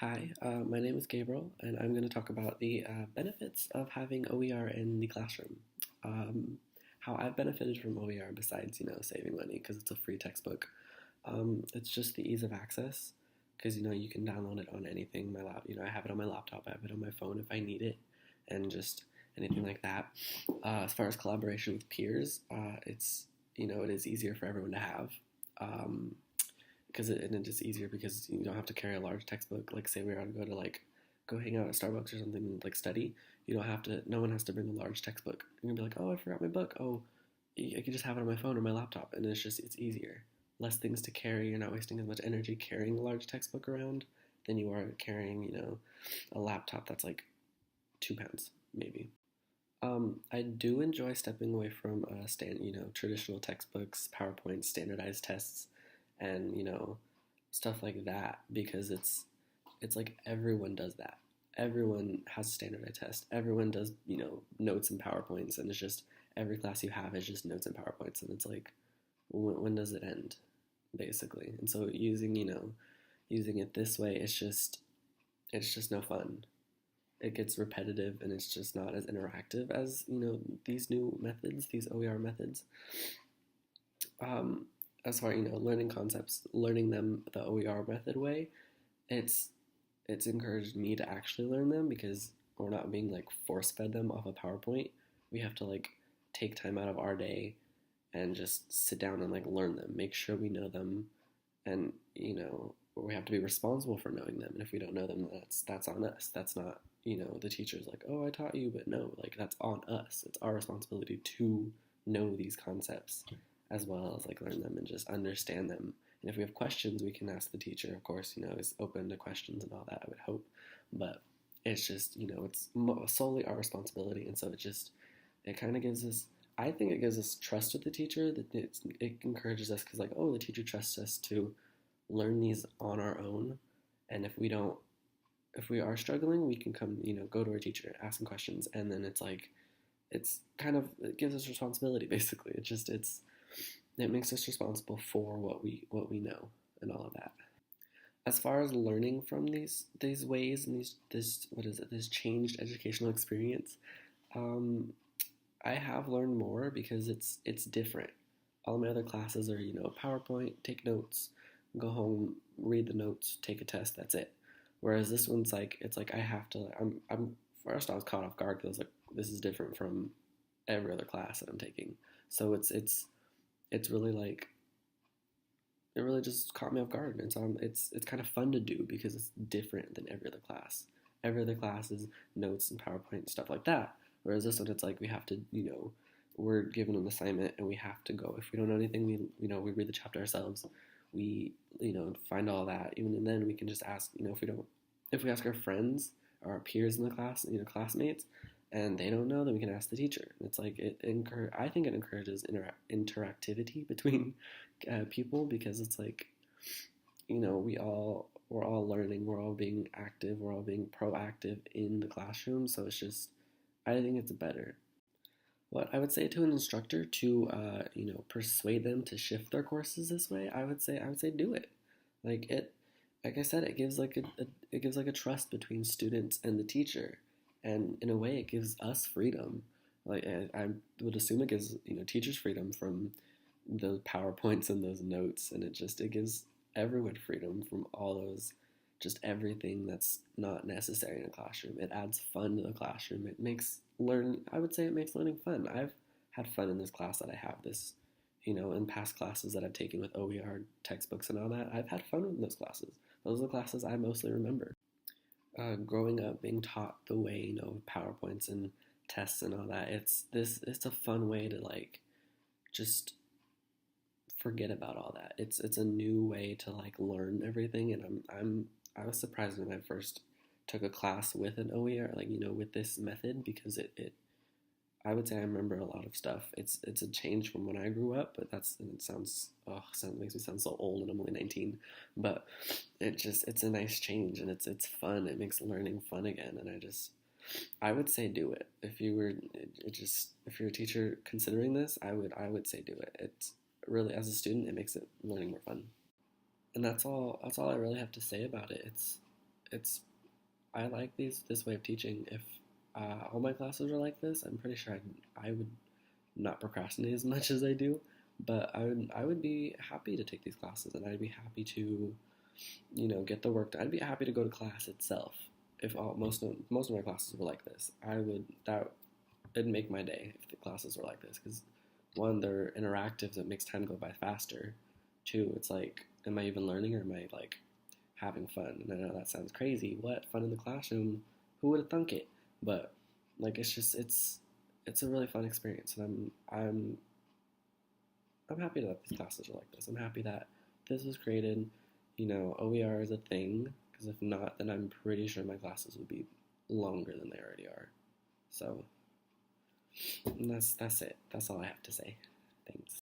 Hi, my name is Gabriel, and I'm going to talk about the benefits of having OER in the classroom. Um, how I've benefited from OER besides, saving money because it's a free textbook. It's just the ease of access because, you can download it on anything. I have it on my laptop, I have it on my phone if I need it, and just anything like that. As far as collaboration with peers, it is easier for everyone to have. Um, and it's just easier because you don't have to carry a large textbook. Like say we are to go to go hang out at Starbucks or something and study. You don't have to. No one has to bring a large textbook. You can be like, oh, I forgot my book. Oh, I can just have it on my phone or my laptop, and it's easier. Less things to carry. You're not wasting as much energy carrying a large textbook around than you are carrying a laptop that's like 2 pounds maybe. I do enjoy stepping away from traditional textbooks, PowerPoint, standardized tests, and stuff like that because it's like everyone does that. Everyone has a standardized test. Everyone does notes and PowerPoints, and it's just every class you have is just notes and PowerPoints, and it's like when does it end, basically? And so using it this way, it's just no fun. It gets repetitive and it's just not as interactive as these new methods, these OER methods. Um, as far learning concepts, learning them the OER method way, it's it's encouraged me to actually learn them because we're not being force fed them off a PowerPoint. We have to take time out of our day and just sit down and learn them, make sure we know them, and we have to be responsible for knowing them. And if we don't know them, that's on us. That's not the teacher's like, oh, I taught you, but no, that's on us. It's our responsibility to know these concepts as well as learn them and just understand them. And if we have questions, we can ask the teacher. Of course, is open to questions and all that, I would hope. But it's just it's solely our responsibility, and so it kind of gives us. I think it gives us trust with the teacher that it encourages us because oh, the teacher trusts us to learn these on our own, and if we are struggling, we can come go to our teacher, ask some questions, and then it gives us responsibility basically. It makes us responsible for what we know and all of that. As far as learning from these ways and this changed educational experience, um, I have learned more because it's different. All my other classes are PowerPoint, take notes, go home, read the notes, take a test. That's it. Whereas this one's it's like I have to. I'm first I was caught off guard because I was like, this is different from every other class that I'm taking. So it's really it really just caught me off guard, and so it's kind of fun to do because it's different than every other class. Every other class is notes and PowerPoint and stuff like that. Whereas this one, it's we have to, we're given an assignment and we have to go. If we don't know anything, we read the chapter ourselves. We, find all that. Even and then we can just ask, if we ask our friends or our peers in the class, classmates, and they don't know, then we can ask the teacher. It's I think it encourages interactivity between people because it's we're all learning, we're all being active, we're all being proactive in the classroom. So I think it's better. What I would say to an instructor to persuade them to shift their courses this way, I would say do it. Like I said, it gives it gives a trust between students and the teacher, and in a way, it gives us freedom. I would assume it gives teachers freedom from those PowerPoints and those notes, and it gives everyone freedom from all those just everything that's not necessary in a classroom. It adds fun to the classroom. I would say it makes learning fun. I've had fun in this class that I have this, in past classes that I've taken with OER textbooks and all that. I've had fun in those classes. Those are the classes I mostly remember. Growing up, being taught the way, PowerPoints and tests and all that, it's a fun way to just forget about all that. It's a new way to learn everything, and I was surprised when I first took a class with an OER, with this method, because I would say I remember a lot of stuff. It's a change from when I grew up, but makes me sound so old, and I'm only 19. But it's a nice change, and it's fun. It makes learning fun again, and I would say do it. If you're a teacher considering this, I would say do it. It's really, as a student, it makes learning more fun. And that's all I really have to say about it. it's I like this way of teaching. If all my classes were like this, I'm pretty sure I would not procrastinate as much as I do. But I would be happy to take these classes, and I'd be happy to get the work done. I'd be happy to go to class itself if most of my classes were like this. It'd make my day if the classes were like this because one, they're interactive, so it makes time go by faster. Two, it's like, am I even learning or am I like having fun? And I know that sounds crazy. What fun in the classroom? Who would have thunk it? But like, it's a really fun experience, and I'm happy that these classes are like this. I'm happy that this was created. OER is a thing because if not, then I'm pretty sure my classes would be longer than they already are. So that's it. That's all I have to say. Thanks.